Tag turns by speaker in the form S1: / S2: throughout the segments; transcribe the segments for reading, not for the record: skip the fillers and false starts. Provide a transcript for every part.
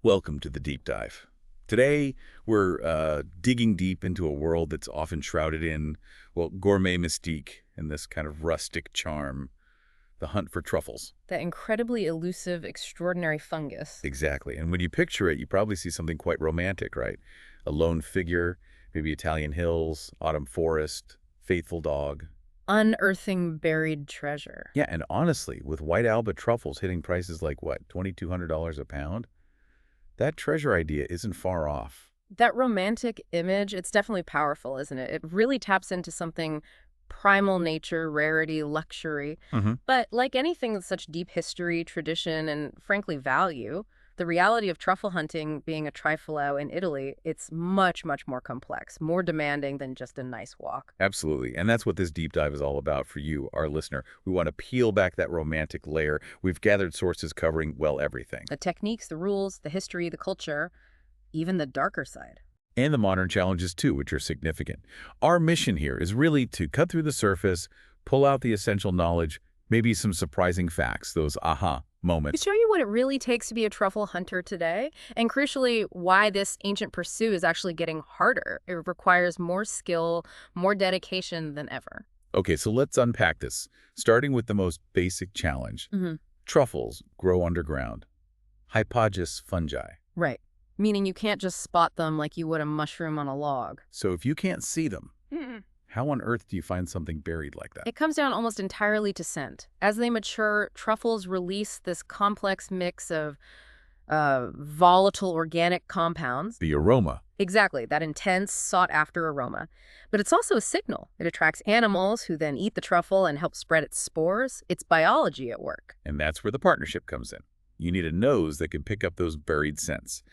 S1: Welcome to the deep dive. Today, we're digging deep into a world that's often shrouded in, well, gourmet mystique and this kind of rustic charm, the hunt for truffles.
S2: That incredibly elusive, extraordinary fungus.
S1: Exactly. And when you picture it, you probably see something quite romantic, right? A lone figure, maybe Italian hills, autumn forest, faithful dog.
S2: Unearthing buried treasure.
S1: Yeah, and honestly, with white Alba truffles hitting prices like what, $2,200 a pound? That treasure idea isn't far off.
S2: That romantic image, it's definitely powerful, isn't it? It really taps into something primal nature, rarity, luxury. But like anything with such deep history, tradition, and frankly, value, the reality of truffle hunting being a trifolo in Italy, it's much, much more complex, more demanding than just a nice walk.
S1: Absolutely. And that's what this deep dive is all about for you, our listener. We want to peel back that romantic layer. We've gathered sources covering, well, everything.
S2: The techniques, the rules, the history, the culture, even the darker side.
S1: And the modern challenges, too, which are significant. Our mission here is really to cut through the surface, pull out the essential knowledge, maybe some surprising facts, those aha
S2: To
S1: moments.
S2: show you what it really takes to be a truffle hunter today, and crucially, why this ancient pursuit is actually getting harder. It requires more skill, more dedication than ever.
S1: Okay, so let's unpack this, starting with the most basic challenge.
S2: hmm
S1: Truffles grow underground. Hypogous fungi.
S2: Right. Meaning you can't just spot them like you would a mushroom on a log.
S1: So if you can't see them,
S2: Mm-mm.
S1: how on earth do you find something buried like that?
S2: It comes down almost entirely to scent. As they mature, truffles release this complex mix of volatile organic compounds.
S1: The aroma.
S2: Exactly, that intense, sought-after aroma. But it's also a signal. It attracts animals who then eat the truffle and help spread its spores. It's biology at work.
S1: And that's where the partnership comes in. You need a nose that can pick up those buried scents.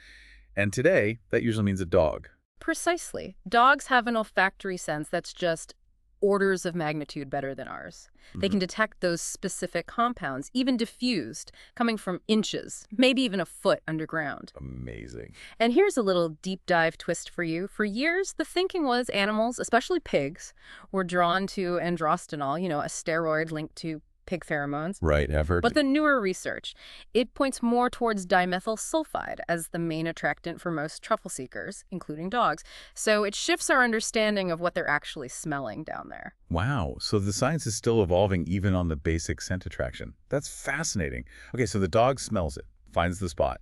S1: And today, that usually means a dog.
S2: Precisely. Dogs have an olfactory sense that's just orders of magnitude better than ours. They can detect those specific compounds, even diffused, coming from inches, maybe even a foot underground.
S1: Amazing.
S2: And here's a little deep dive twist for you. For years, the thinking was animals, especially pigs, were drawn to androstenol, a steroid linked to pig pheromones.
S1: Right, I've heard.
S2: But the newer research, it points more towards dimethyl sulfide as the main attractant for most truffle seekers, including dogs. So it shifts our understanding of what they're actually smelling down there.
S1: Wow, so the science is still evolving even on the basic scent attraction. That's fascinating. Okay, so the dog smells it, finds the spot.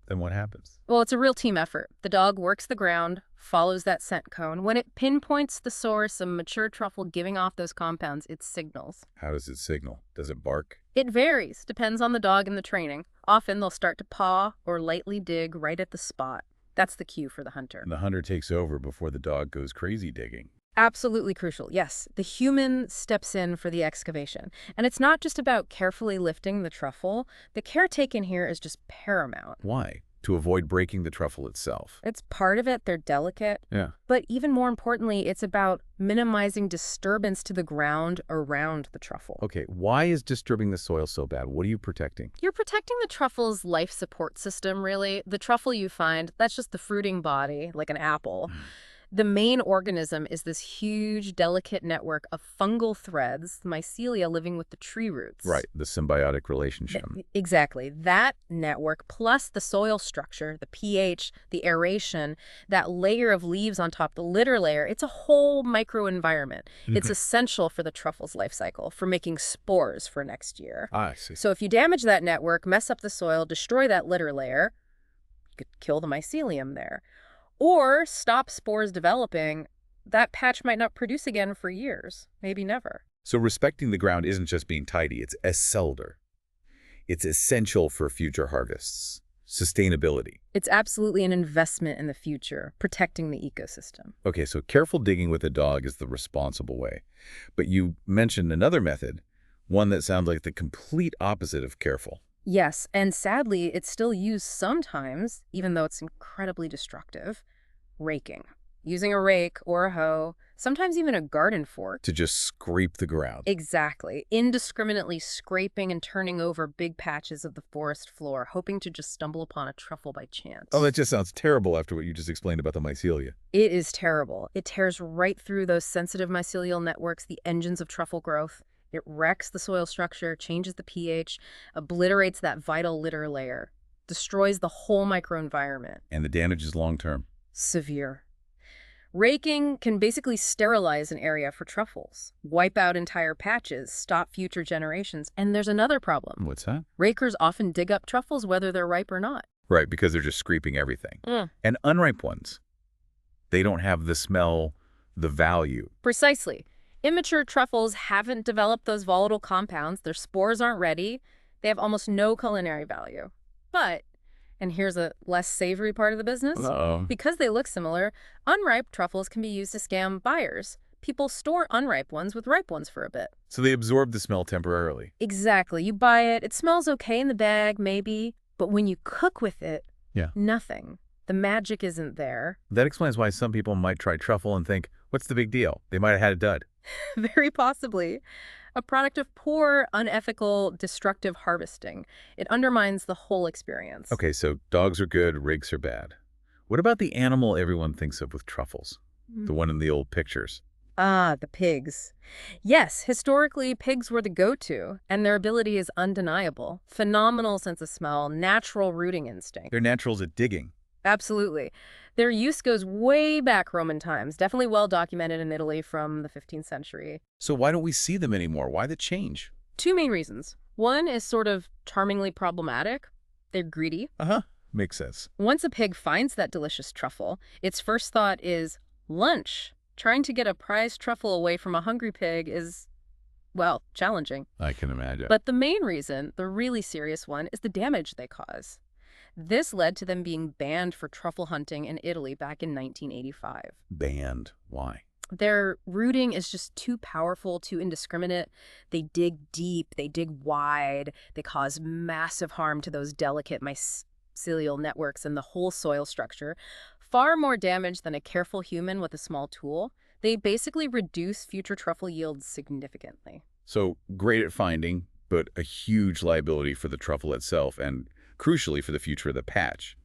S1: Then what happens?
S2: Well, it's a real team effort. The dog works the ground, follows that scent cone. When it pinpoints the source of mature truffle giving off those compounds, it signals.
S1: How does it signal? Does it bark?
S2: It varies, depends on the dog and the training. Often they'll start to paw or lightly dig right at the spot. That's the cue for the hunter.
S1: And the hunter takes over before the dog goes crazy digging.
S2: Absolutely crucial, yes. The human steps in for the excavation. And it's not just about carefully lifting the truffle. The care taken here is just paramount.
S1: Why? To avoid breaking the truffle itself.
S2: It's part of it, they're delicate.
S1: Yeah.
S2: But even more importantly, it's about minimizing disturbance to the ground around the truffle.
S1: Okay, why is disturbing the soil so bad? What are you protecting?
S2: You're protecting the truffle's life support system, really. The truffle you find, that's just the fruiting body, like an apple. The main organism is this huge, delicate network of fungal threads, mycelia living with the tree roots.
S1: Right, the symbiotic relationship.
S2: Exactly. That network plus the soil structure, the pH, the aeration, that layer of leaves on top, the litter layer, it's a whole microenvironment. It's essential for the truffle's life cycle, for making spores for next year.
S1: I see.
S2: So if you damage that network, mess up the soil, destroy that litter layer, you could kill the mycelium there. Or stop spores developing, that patch might not produce again for years, maybe never.
S1: So respecting the ground isn't just being tidy, it's essential. It's essential for future harvests. Sustainability.
S2: It's absolutely an investment in the future, protecting the ecosystem.
S1: Okay, so careful digging with a dog is the responsible way. But you mentioned another method, one that sounds like the complete opposite of careful.
S2: Yes, and sadly, it's still used sometimes, even though it's incredibly destructive. Raking. Using a rake or a hoe, sometimes even a garden fork.
S1: To just scrape the ground.
S2: Exactly. Indiscriminately scraping and turning over big patches of the forest floor, hoping to just stumble upon a truffle by chance.
S1: Oh, that just sounds terrible after what you just explained about the mycelia.
S2: It is terrible. It tears right through those sensitive mycelial networks, the engines of truffle growth. It wrecks the soil structure, changes the pH, obliterates that vital litter layer. destroys the whole microenvironment.
S1: And the damage is long-term.
S2: Severe. Raking can basically sterilize an area for truffles, wipe out entire patches, stop future generations. And there's another problem.
S1: What's that?
S2: Rakers often dig up truffles whether they're ripe or not.
S1: Right, because they're just scraping everything.
S2: Mm.
S1: And unripe ones, they don't have the smell, the value.
S2: Precisely. Immature truffles haven't developed those volatile compounds. Their spores aren't ready. They have almost no culinary value. But, and here's a less savory part of the business,
S1: Uh-oh.
S2: because they look similar, unripe truffles can be used to scam buyers. People store unripe ones with ripe ones for a bit.
S1: So they absorb the smell temporarily.
S2: Exactly. You buy it, it smells okay in the bag, maybe, but when you cook with it, nothing. The magic isn't there.
S1: That explains why some people might try truffle and think, what's the big deal? They might have had a dud.
S2: Very possibly. A product of poor, unethical, destructive harvesting. It undermines the whole experience.
S1: Okay, so dogs are good, rigs are bad. What about the animal everyone thinks of with truffles? The one in the old pictures.
S2: Ah, the pigs. Yes, historically, pigs were the go-to, and their ability is undeniable. Phenomenal sense of smell, natural rooting instinct.
S1: They're naturals at digging.
S2: Absolutely. Their use goes way back Roman times, definitely well documented in Italy from the 15th century.
S1: So why don't we see them anymore? Why the change?
S2: Two main reasons. One is sort of charmingly problematic. They're greedy.
S1: Makes sense.
S2: Once a pig finds that delicious truffle, its first thought is lunch. Trying to get a prized truffle away from a hungry pig is, well, challenging.
S1: I can imagine.
S2: But the main reason, the really serious one, is the damage they cause. This led to them being banned for truffle hunting in Italy back in 1985.
S1: Banned. Why?
S2: Their rooting is just too powerful, too indiscriminate. They dig deep, they dig wide, they cause massive harm to those delicate mycelial networks and the whole soil structure. Far more damage than a careful human with a small tool. They basically reduce future truffle yields significantly.
S1: So great at finding, but a huge liability for the truffle itself and, crucially, for the future of the patch.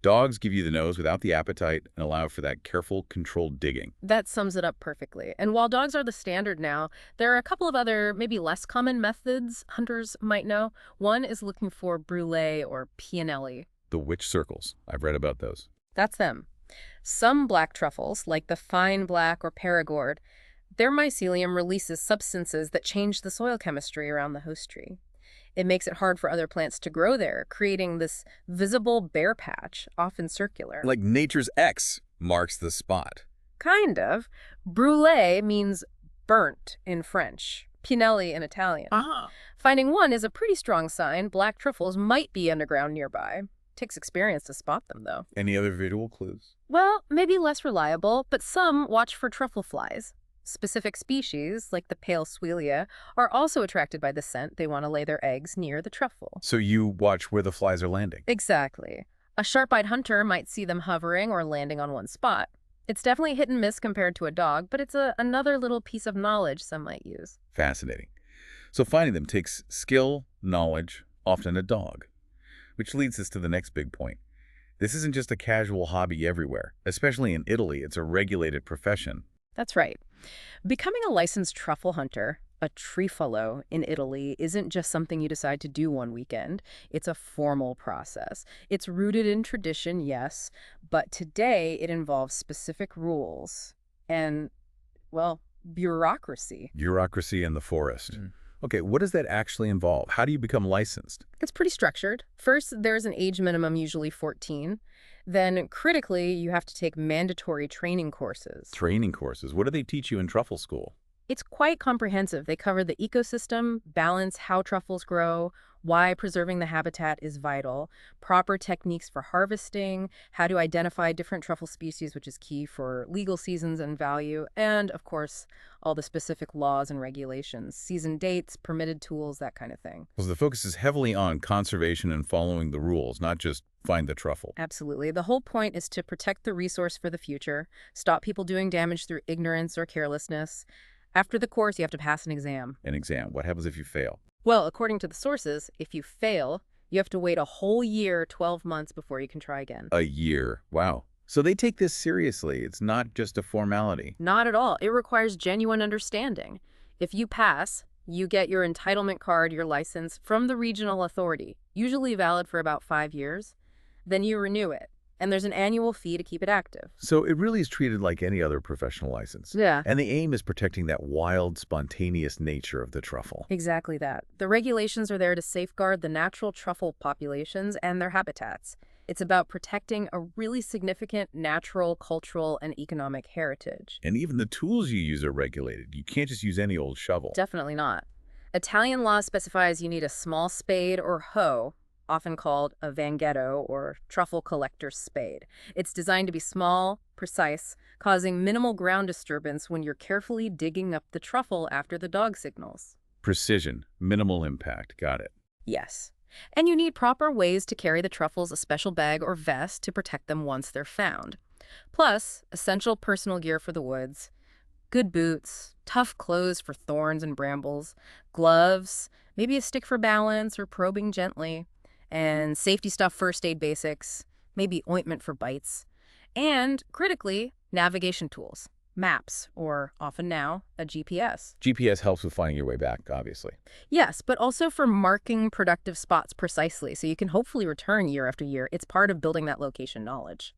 S1: Dogs give you the nose without the appetite and allow for that careful, controlled digging.
S2: That sums it up perfectly. And while dogs are the standard now, there are a couple of other, maybe less common methods hunters might know. One is looking for brulee or pianelli.
S1: The witch circles. I've read about those.
S2: That's them. Some black truffles, like the fine black or Perigord, their mycelium releases substances that change the soil chemistry around the host tree. It makes it hard for other plants to grow there, creating this visible bare patch, often circular.
S1: Like nature's X marks the spot.
S2: Kind of. Brûlé means burnt in French, Pinelli in Italian. Finding one is a pretty strong sign black truffles might be underground nearby. Takes experience to spot them, though.
S1: Any other visual clues?
S2: Well, maybe less reliable, but some watch for truffle flies. Specific species, like the pale Swelia, are also attracted by the scent. They want to lay their eggs near the truffle.
S1: So you watch where the flies are landing.
S2: Exactly. A sharp-eyed hunter might see them hovering or landing on one spot. It's definitely hit and miss compared to a dog, but it's another little piece of knowledge some might use.
S1: Fascinating. So finding them takes skill, knowledge, often a dog. Which leads us to the next big point. This isn't just a casual hobby everywhere. Especially in Italy, it's a regulated profession.
S2: That's right. Becoming a licensed truffle hunter, a trifolo in Italy, isn't just something you decide to do one weekend. It's a formal process. It's rooted in tradition, yes, but today it involves specific rules and, well, bureaucracy.
S1: Bureaucracy in the forest. Okay, what does that actually involve? How do you become licensed?
S2: It's pretty structured. First, there's an age minimum, usually 14. Then, critically, you have to take mandatory training courses.
S1: Training courses. What do they teach you in truffle school?
S2: It's quite comprehensive. They cover the ecosystem, balance how truffles grow, why preserving the habitat is vital, proper techniques for harvesting, how to identify different truffle species, which is key for legal seasons and value, and, of course, all the specific laws and regulations, season dates, permitted tools, that kind of thing.
S1: So the focus is heavily on conservation and following the rules, not just find the truffle.
S2: Absolutely. The whole point is to protect the resource for the future, stop people doing damage through ignorance or carelessness. After the course, you have to pass an exam.
S1: An exam. What happens if you fail?
S2: Well, according to the sources, if you fail, you have to wait a whole year, 12 months, before you can try again.
S1: A year. Wow. So they take this seriously. It's not just a formality.
S2: Not at all. It requires genuine understanding. If you pass, You get your entitlement card, your license, from the regional authority, usually valid for about 5 years. Then you renew it, and there's an annual fee to keep it active.
S1: So it really is treated like any other professional license.
S2: Yeah.
S1: And the aim is protecting that wild, spontaneous nature of the truffle.
S2: Exactly that. The regulations are there to safeguard the natural truffle populations and their habitats. It's about protecting a really significant natural, cultural, and economic heritage.
S1: And even the tools you use are regulated. You can't just use any old shovel.
S2: Definitely not. Italian law specifies you need a small spade or hoe, often called a vanghetto or truffle collector's spade. It's designed to be small, precise, causing minimal ground disturbance when you're carefully digging up the truffle after the dog signals.
S1: Precision, minimal impact. Got it.
S2: Yes. And you need proper ways to carry the truffles, a special bag or vest to protect them once they're found. Plus, essential personal gear for the woods, good boots, tough clothes for thorns and brambles, gloves, maybe a stick for balance or probing gently, and safety stuff, first aid basics, maybe ointment for bites, and, critically, navigation tools, maps, or often now, a GPS.
S1: GPS helps with finding your way back, obviously.
S2: Yes, but also for marking productive spots precisely, so you can hopefully return year after year. It's part of building that location knowledge.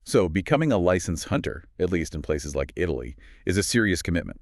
S1: So becoming a licensed hunter, at least in places like Italy, is a serious commitment.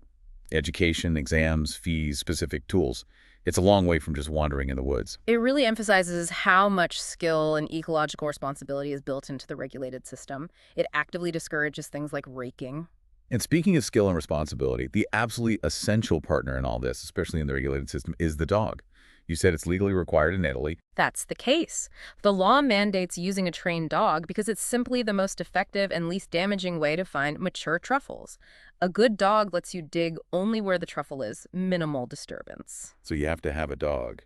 S1: Education, exams, fees, specific tools. It's a long way from just wandering in the woods.
S2: It really emphasizes how much skill and ecological responsibility is built into the regulated system. It actively discourages things like raking.
S1: And speaking of skill and responsibility, the absolutely essential partner in all this, especially in the regulated system, is the dog. You said it's legally required in Italy.
S2: That's the case. The law mandates using a trained dog because it's simply the most effective and least damaging way to find mature truffles. A good dog lets you dig only where the truffle is, minimal disturbance.
S1: So you have to have a dog.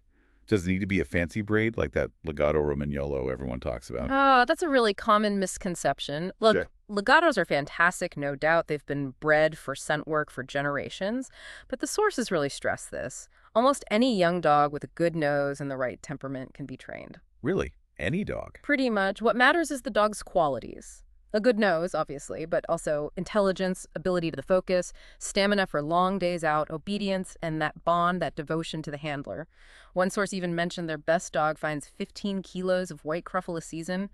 S1: Does it need to be a fancy breed like that legato romagnolo everyone talks about?
S2: That's a really common misconception. Look,
S1: Sure.
S2: legatos are fantastic, no doubt. They've been bred for scent work for generations. But the sources really stress this. Almost any young dog with a good nose and the right temperament can be trained.
S1: Really? Any dog?
S2: Pretty much. What matters is the dog's qualities. A good nose, obviously, but also intelligence, ability to focus, stamina for long days out, obedience, and that bond, that devotion to the handler. One source even mentioned their best dog finds 15 kilos of white truffle a season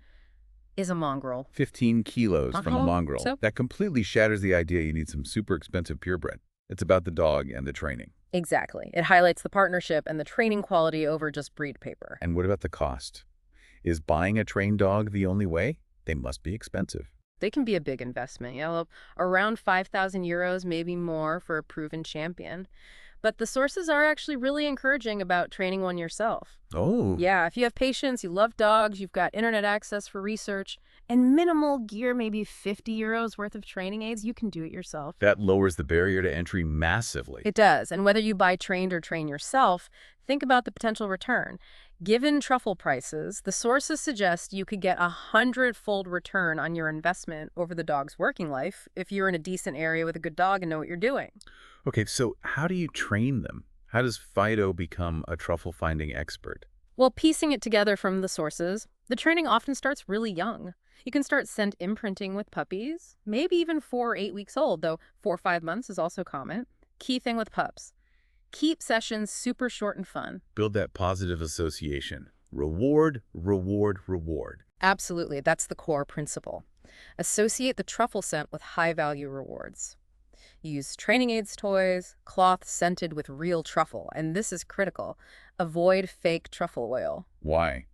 S2: is a mongrel.
S1: 15 kilos from a mongrel.
S2: So?
S1: That completely shatters the idea you need some super expensive purebred. It's about the dog and the training.
S2: Exactly. It highlights the partnership and the training quality over just breed paper.
S1: And what about the cost? Is buying a trained dog the only way? They must be expensive.
S2: They can be a big investment, around 5,000 euros, maybe more for a proven champion. But the sources are actually really encouraging about training one yourself.
S1: Oh.
S2: Yeah, if you have patience, you love dogs, you've got internet access for research, and minimal gear, maybe 50 euros worth of training aids, you can do it yourself.
S1: That lowers the barrier to entry massively.
S2: It does, and whether you buy trained or train yourself, think about the potential return. Given truffle prices, the sources suggest you could get 100-fold return on your investment over the dog's working life if you're in a decent area with a good dog and know what you're doing.
S1: Okay, so how do you train them? How does Fido become a truffle finding expert?
S2: Well, piecing it together from the sources, the training often starts really young. You can start scent imprinting with puppies, maybe even 4 or 8 weeks old, though 4 or 5 months is also common. Key thing with pups. Keep sessions super short and fun.
S1: Build that positive association. Reward, reward, reward.
S2: Absolutely, that's the core principle. Associate the truffle scent with high-value rewards. Use training aids toys, cloth scented with real truffle, and this is critical. Avoid fake truffle oil.
S1: Why?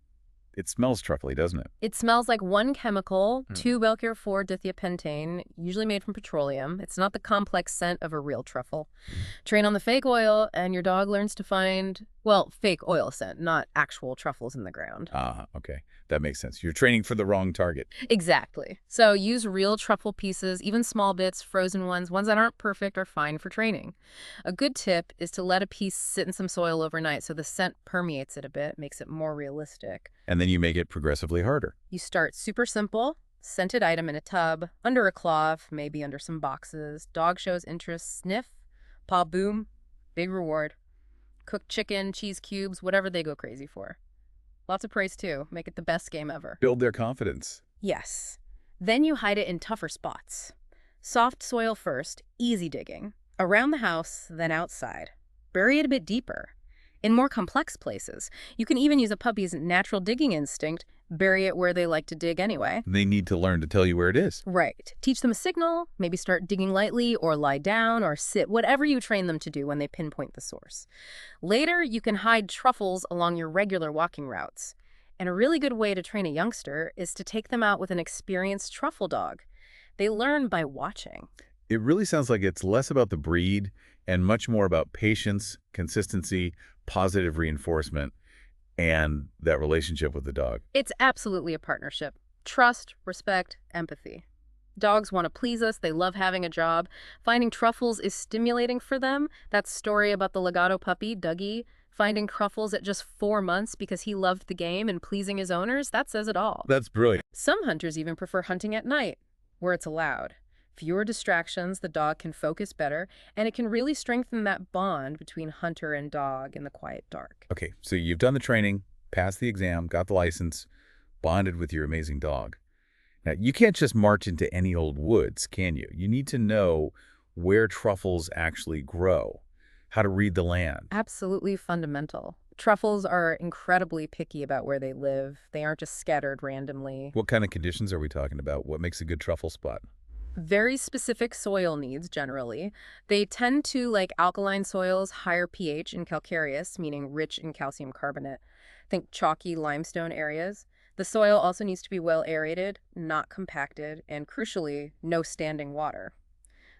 S1: It smells truffly, doesn't it?
S2: It smells like one chemical, 2-Belchior-4-dithiophentane, usually made from petroleum. It's not the complex scent of a real truffle. Train on the fake oil, and your dog learns to find, well, fake oil scent, not actual truffles in the ground.
S1: Okay. That makes sense. You're training for the wrong target.
S2: Exactly. So use real truffle pieces, even small bits, frozen ones that aren't perfect are fine for training. A good tip is to let a piece sit in some soil overnight so the scent permeates it a bit, makes it more realistic.
S1: And then you make it progressively harder.
S2: You start super simple, scented item in a tub, under a cloth, maybe under some boxes. Dog shows interest, sniff, paw boom, big reward. Cooked chicken, cheese cubes, whatever they go crazy for. Lots of praise, too. Make it the best game ever.
S1: Build their confidence.
S2: Yes. Then you hide it in tougher spots. Soft soil first, easy digging. Around the house, then outside. bury it a bit deeper. In more complex places, you can even use a puppy's natural digging instinct, bury it where they like to dig anyway.
S1: They need to learn to tell you where it is.
S2: Right. Teach them a signal, maybe start digging lightly or lie down or sit, whatever you train them to do when they pinpoint the source. Later, you can hide truffles along your regular walking routes. And a really good way to train a youngster is to take them out with an experienced truffle dog. They learn by watching.
S1: It really sounds like it's less about the breed and much more about patience, consistency, positive reinforcement, and that relationship with the dog.
S2: It's absolutely a partnership. Trust, respect, empathy. Dogs want to please us. They love having a job. Finding truffles is stimulating for them. That story about the legato puppy, Dougie, finding truffles at just 4 months because he loved the game and pleasing his owners, that says it all.
S1: That's brilliant.
S2: Some hunters even prefer hunting at night, where it's allowed. Fewer distractions, the dog can focus better, and it can really strengthen that bond between hunter and dog in the quiet dark.
S1: Okay, so you've done the training, passed the exam, got the license, bonded with your amazing dog. Now, you can't just march into any old woods, can you? You need to know where truffles actually grow, how to read the land.
S2: Absolutely fundamental. Truffles are incredibly picky about where they live. They aren't just scattered randomly.
S1: What kind of conditions are we talking about? What makes a good truffle spot?
S2: Very specific soil needs, generally. They tend to like alkaline soils, higher pH, and calcareous, meaning rich in calcium carbonate. Think chalky limestone areas. The soil also needs to be well aerated, not compacted, and crucially, no standing water.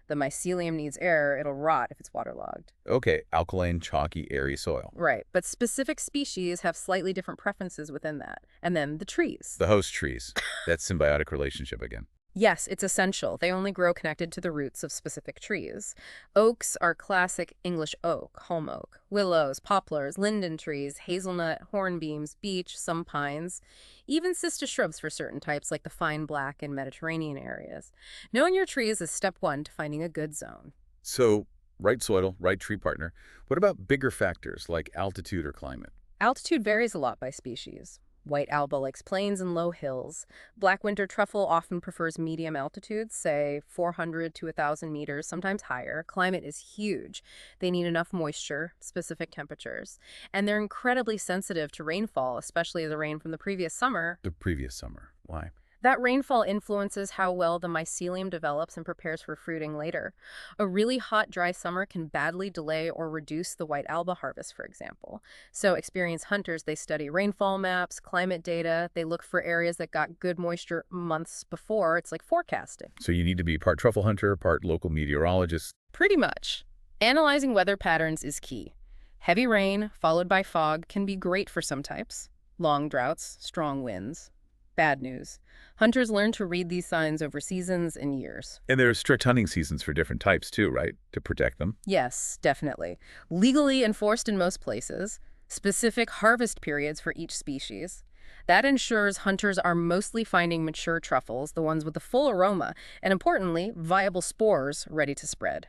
S2: The mycelium needs air, it'll rot if it's waterlogged.
S1: Okay, alkaline, chalky, airy soil.
S2: Right, but specific species have slightly different preferences within that. And then the trees.
S1: The host trees. That symbiotic relationship again.
S2: Yes, it's essential. They only grow connected to the roots of specific trees. Oaks are classic English oak, holm oak. Willows, poplars, linden trees, hazelnut, hornbeams, beech, some pines. Even sister shrubs for certain types like the fine black in Mediterranean areas. Knowing your trees is step one to finding a good zone.
S1: So, right soil, right tree partner. What about bigger factors like altitude or climate?
S2: Altitude varies a lot by species. White alba likes plains and low hills. Black winter truffle often prefers medium altitudes, say 400 to 1,000 meters, sometimes higher. Climate is huge. They need enough moisture, specific temperatures. And they're incredibly sensitive to rainfall, especially the rain from the previous summer.
S1: The previous summer. Why?
S2: That rainfall influences how well the mycelium develops and prepares for fruiting later. A really hot, dry summer can badly delay or reduce the white alba harvest, for example. So experienced hunters, they study rainfall maps, climate data. They look for areas that got good moisture months before. It's like forecasting.
S1: So you need to be part truffle hunter, part local meteorologist.
S2: Pretty much. Analyzing weather patterns is key. Heavy rain, followed by fog, can be great for some types. Long droughts, strong winds. Bad news. Hunters learn to read these signs over seasons and years.
S1: And there are strict hunting seasons for different types too, right? To protect them.
S2: Yes, definitely. Legally enforced in most places. Specific harvest periods for each species. That ensures hunters are mostly finding mature truffles, the ones with the full aroma, and importantly, viable spores ready to spread.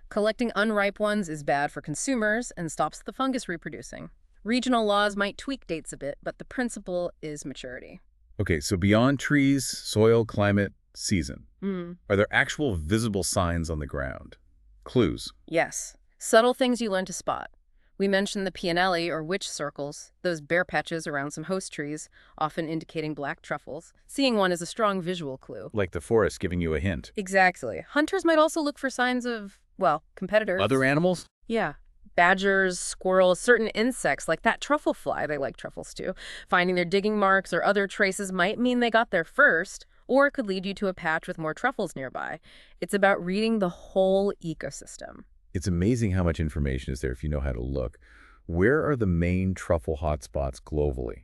S2: Collecting unripe ones is bad for consumers and stops the fungus reproducing. Regional laws might tweak dates a bit, but the principle is maturity.
S1: Okay, so beyond trees, soil, climate, season,
S2: Mm.
S1: are there actual visible signs on the ground? Clues?
S2: Yes. Subtle things you learn to spot. We mentioned the pianelli or witch circles, those bare patches around some host trees, often indicating black truffles. Seeing one is a strong visual clue.
S1: Like the forest giving you a hint.
S2: Exactly. Hunters might also look for signs of, well, competitors.
S1: Other animals?
S2: Yeah. Badgers, squirrels, certain insects like that truffle fly, they like truffles too. Finding their digging marks or other traces might mean they got there first, or it could lead you to a patch with more truffles nearby. It's about reading the whole ecosystem.
S1: It's amazing how much information is there if you know how to look. Where are the main truffle hotspots globally?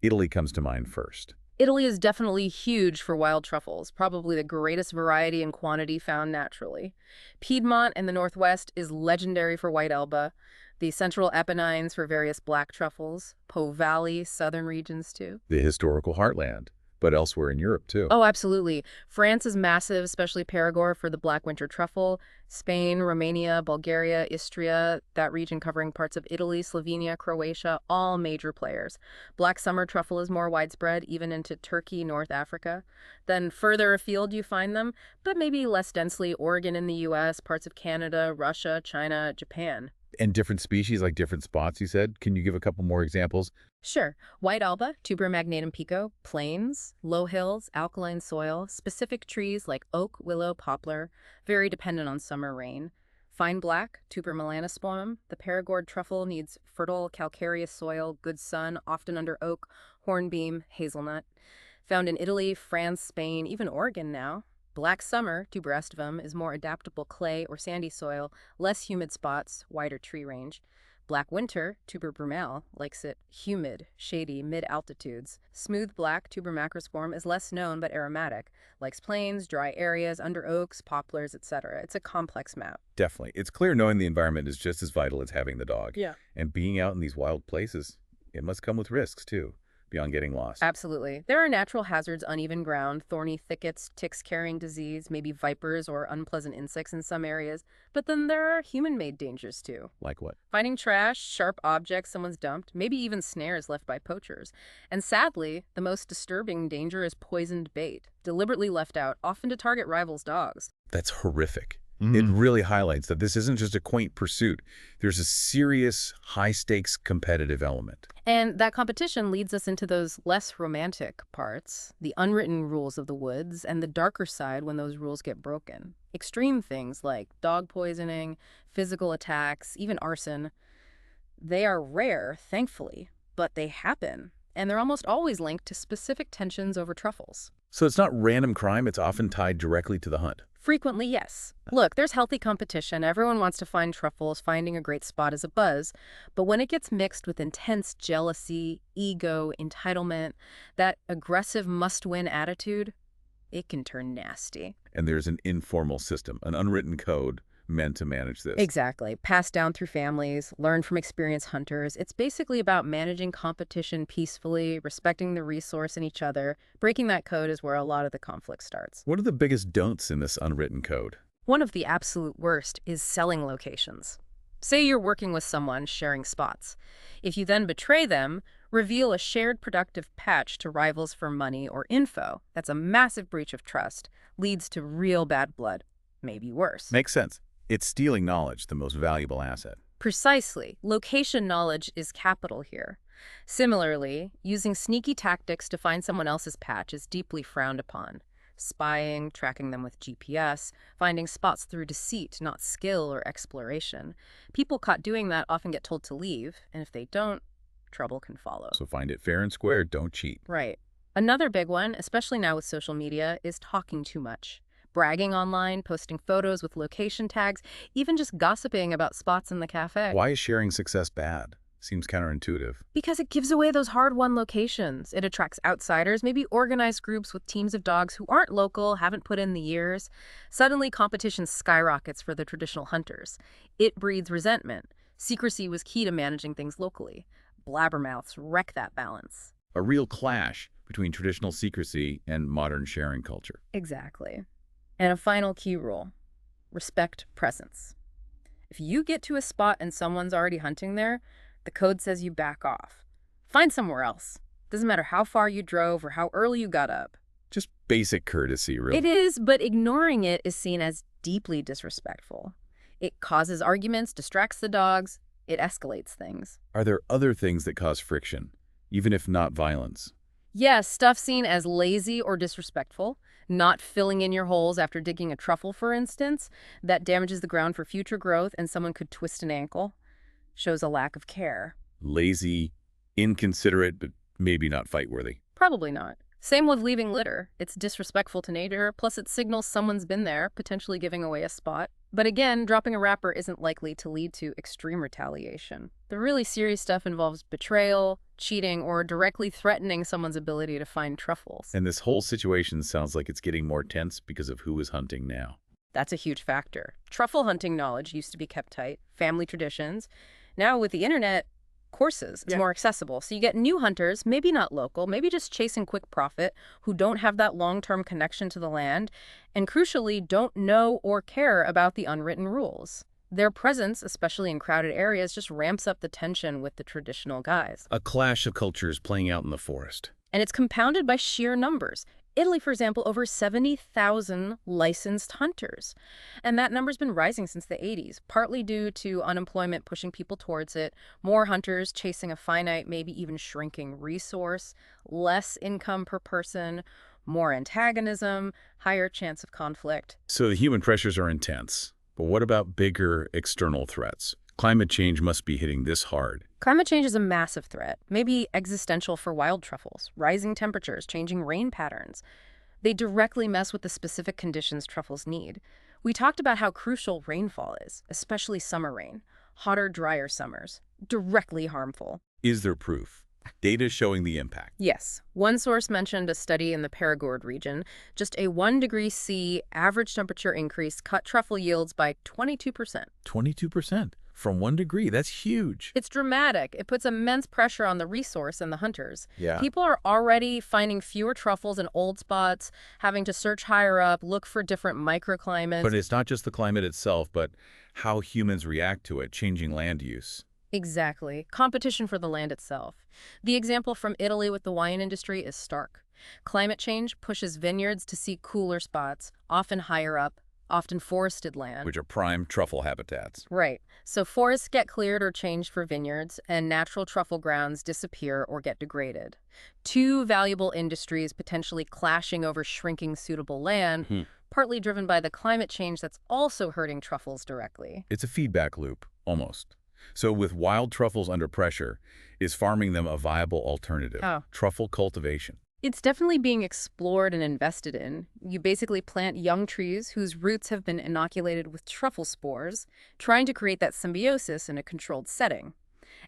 S1: Italy comes to mind first.
S2: Italy is definitely huge for wild truffles, probably the greatest variety and quantity found naturally. Piedmont in the northwest is legendary for white alba, the central Apennines for various black truffles, Po Valley, southern regions too.
S1: The historical heartland, but elsewhere in Europe too.
S2: Oh, absolutely. France is massive, especially Perigord for the black winter truffle. Spain, Romania, Bulgaria, Istria, that region covering parts of Italy, Slovenia, Croatia, all major players. Black summer truffle is more widespread, even into Turkey, North Africa. Then further afield you find them, but maybe less densely, Oregon in the U.S., parts of Canada, Russia, China, Japan.
S1: And different species, like different spots, you said? Can you give a couple more examples?
S2: Sure. White alba, tuber magnatum pico, plains, low hills, alkaline soil, specific trees like oak, willow, poplar, very dependent on summer rain. Fine black, tuber melanosporum. The Perigord truffle needs fertile calcareous soil, good sun, often under oak, hornbeam, hazelnut. Found in Italy, France, Spain, even Oregon now. Black summer, tuber estivum, is more adaptable clay or sandy soil, less humid spots, wider tree range. Black winter, tuber brumal, likes it humid, shady, mid-altitudes. Smooth black, tuber macrosporum, is less known but aromatic, likes plains, dry areas, under oaks, poplars, etc. It's a complex map.
S1: Definitely. It's clear knowing the environment is just as vital as having the dog.
S2: Yeah.
S1: And being out in these wild places, it must come with risks, too, beyond getting lost.
S2: Absolutely. There are natural hazards, uneven ground, thorny thickets, ticks carrying disease, maybe vipers or unpleasant insects in some areas. But then there are human-made dangers too.
S1: Like what?
S2: Finding trash, sharp objects someone's dumped, maybe even snares left by poachers. And sadly, the most disturbing danger is poisoned bait, deliberately left out, often to target rivals' dogs.
S1: That's horrific. It really highlights that this isn't just a quaint pursuit. There's a serious, high-stakes competitive element.
S2: And that competition leads us into those less romantic parts, the unwritten rules of the woods, and the darker side when those rules get broken. Extreme things like dog poisoning, physical attacks, even arson. They are rare, thankfully, but they happen. And they're almost always linked to specific tensions over truffles.
S1: So it's not random crime, it's often tied directly to the hunt.
S2: Frequently, yes. Look, there's healthy competition. Everyone wants to find truffles. Finding a great spot is a buzz. But when it gets mixed with intense jealousy, ego, entitlement, that aggressive must-win attitude, it can turn nasty.
S1: And there's an informal system, an unwritten code meant to manage this.
S2: Exactly. Passed down through families, learned from experienced hunters. It's basically about managing competition peacefully, respecting the resource in each other. Breaking that code is where a lot of the conflict starts.
S1: What are the biggest don'ts in this unwritten code?
S2: One of the absolute worst is selling locations. Say you're working with someone sharing spots. If you then betray them, reveal a shared productive patch to rivals for money or info, that's a massive breach of trust, leads to real bad blood, maybe worse.
S1: Makes sense. It's stealing knowledge, the most valuable asset.
S2: Precisely. Location knowledge is capital here. Similarly, using sneaky tactics to find someone else's patch is deeply frowned upon. Spying, tracking them with GPS, finding spots through deceit, not skill or exploration. People caught doing that often get told to leave, and if they don't, trouble can follow.
S1: So find it fair and square, don't cheat.
S2: Right. Another big one, especially now with social media, is talking too much. Bragging online, posting photos with location tags, even just gossiping about spots in the cafe.
S1: Why is sharing success bad? Seems counterintuitive.
S2: Because it gives away those hard-won locations. It attracts outsiders, maybe organized groups with teams of dogs who aren't local, haven't put in the years. Suddenly, competition skyrockets for the traditional hunters. It breeds resentment. Secrecy was key to managing things locally. Blabbermouths wreck that balance.
S1: A real clash between traditional secrecy and modern sharing culture.
S2: Exactly. And a final key rule: respect presence. If you get to a spot and someone's already hunting there, the code says you back off. Find somewhere else. Doesn't matter how far you drove or how early you got up.
S1: Just basic courtesy, really.
S2: It is, but ignoring it is seen as deeply disrespectful. It causes arguments, distracts the dogs, it escalates things.
S1: Are there other things that cause friction, even if not violence?
S2: Yes, stuff seen as lazy or disrespectful, not filling in your holes after digging a truffle, for instance, that damages the ground for future growth and someone could twist an ankle, shows a lack of care.
S1: Lazy, inconsiderate, but maybe not fight-worthy.
S2: Probably not. Same with leaving litter. It's disrespectful to nature, plus it signals someone's been there, potentially giving away a spot. But again, dropping a wrapper isn't likely to lead to extreme retaliation. The really serious stuff involves betrayal, cheating, or directly threatening someone's ability to find truffles.
S1: And this whole situation sounds like it's getting more tense because of who is hunting now.
S2: That's a huge factor. Truffle hunting knowledge used to be kept tight, family traditions. Now with the internet, courses, it's more accessible. So you get new hunters, maybe not local, maybe just chasing quick profit, who don't have that long-term connection to the land, and crucially, don't know or care about the unwritten rules. Their presence, especially in crowded areas, just ramps up the tension with the traditional guys.
S1: A clash of cultures playing out in the forest.
S2: And it's compounded by sheer numbers. Italy, for example, over 70,000 licensed hunters. And that number's been rising since the 80s, partly due to unemployment pushing people towards it, more hunters chasing a finite, maybe even shrinking resource, less income per person, more antagonism, higher chance of conflict.
S1: So the human pressures are intense. But what about bigger external threats? Climate change must be hitting this hard.
S2: Climate change is a massive threat, maybe existential for wild truffles, rising temperatures, changing rain patterns. They directly mess with the specific conditions truffles need. We talked about how crucial rainfall is, especially summer rain. Hotter, drier summers. Directly harmful.
S1: Is there proof? Data showing the impact.
S2: Yes. One source mentioned a study in the Perigord region. Just a 1 degree C average temperature increase cut truffle yields by 22%.
S1: 22%. From 1 degree, that's huge.
S2: It's dramatic. It puts immense pressure on the resource and the hunters.
S1: Yeah.
S2: People are already finding fewer truffles in old spots, having to search higher up, look for different microclimates.
S1: But it's not just the climate itself, but how humans react to it, changing land use.
S2: Exactly. Competition for the land itself. The example from Italy with the wine industry is stark. Climate change pushes vineyards to seek cooler spots, often higher up, often forested land.
S1: Which are prime truffle habitats.
S2: Right. So forests get cleared or changed for vineyards, and natural truffle grounds disappear or get degraded. Two valuable industries potentially clashing over shrinking suitable land, partly driven by the climate change that's also hurting truffles directly.
S1: It's a feedback loop, almost. So with wild truffles under pressure, is farming them a viable alternative?
S2: Oh.
S1: Truffle cultivation.
S2: It's definitely being explored and invested in. You basically plant young trees whose roots have been inoculated with truffle spores, trying to create that symbiosis in a controlled setting.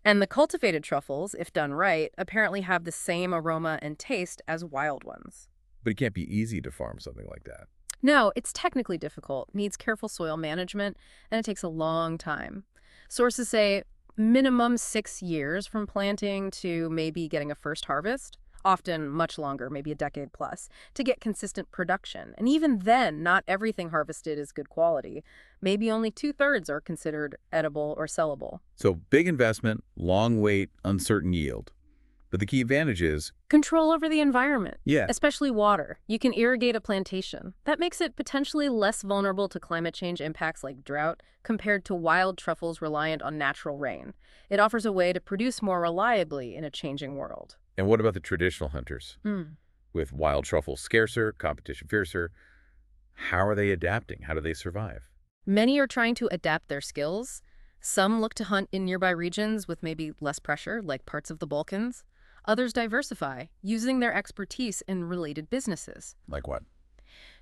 S2: And the cultivated truffles, if done right, apparently have the same aroma and taste as wild ones.
S1: But it can't be easy to farm something like that.
S2: No, it's technically difficult, needs careful soil management, and it takes a long time. Sources say minimum 6 years from planting to maybe getting a first harvest. Often much longer, maybe a decade plus, to get consistent production. And even then, not everything harvested is good quality. Maybe only 2/3 are considered edible or sellable.
S1: So big investment, long wait, uncertain yield. But the key advantage is
S2: Control over the environment,
S1: yeah,
S2: especially water. You can irrigate a plantation. That makes it potentially less vulnerable to climate change impacts like drought compared to wild truffles reliant on natural rain. It offers a way to produce more reliably in a changing world.
S1: And what about the traditional hunters? With wild truffles scarcer, competition fiercer, how are they adapting? How do they survive?
S2: Many are trying to adapt their skills. Some look to hunt in nearby regions with maybe less pressure, like parts of the Balkans. Others diversify, using their expertise in related businesses.
S1: Like what?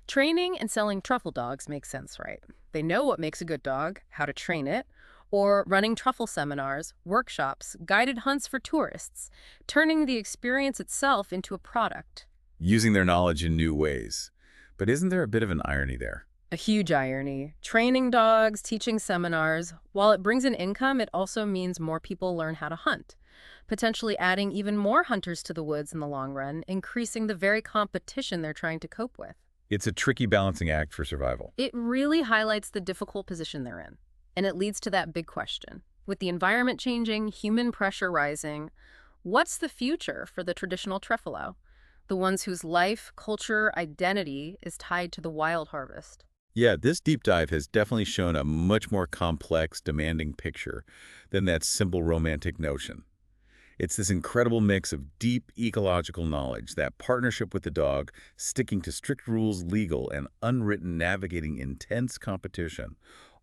S2: Training and selling truffle dogs makes sense, right? They know what makes a good dog, how to train it, or running truffle seminars, workshops, guided hunts for tourists, turning the experience itself into a product.
S1: Using their knowledge in new ways. But isn't there a bit of an irony there?
S2: A huge irony. Training dogs, teaching seminars, while it brings in income, it also means more people learn how to hunt, potentially adding even more hunters to the woods in the long run, increasing the very competition they're trying to cope with.
S1: It's a tricky balancing act for survival.
S2: It really highlights the difficult position they're in. And it leads to that big question. With the environment changing, human pressure rising, what's the future for the traditional truffalo? The ones whose life, culture, identity is tied to the wild harvest.
S1: Yeah, this deep dive has definitely shown a much more complex, demanding picture than that simple romantic notion. It's this incredible mix of deep ecological knowledge, that partnership with the dog, sticking to strict rules, legal and unwritten, navigating intense competition,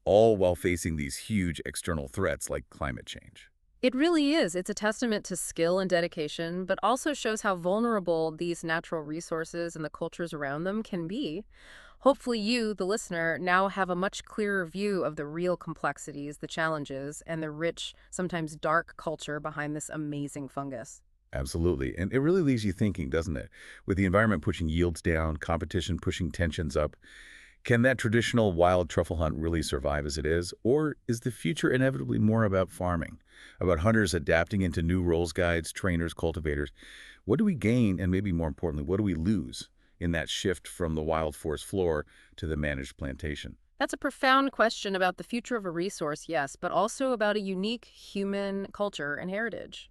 S1: all while facing these huge external threats like climate change.
S2: It really is. It's a testament to skill and dedication, but also shows how vulnerable these natural resources and the cultures around them can be. Hopefully you, the listener, now have a much clearer view of the real complexities, the challenges, and the rich, sometimes dark culture behind this amazing fungus.
S1: Absolutely. And it really leaves you thinking, doesn't it? With the environment pushing yields down, competition pushing tensions up, can that traditional wild truffle hunt really survive as it is? Or is the future inevitably more about farming, about hunters adapting into new roles, guides, trainers, cultivators? What do we gain, and maybe more importantly, what do we lose in that shift from the wild forest floor to the managed plantation?
S2: That's a profound question about the future of a resource, yes, but also about a unique human culture and heritage.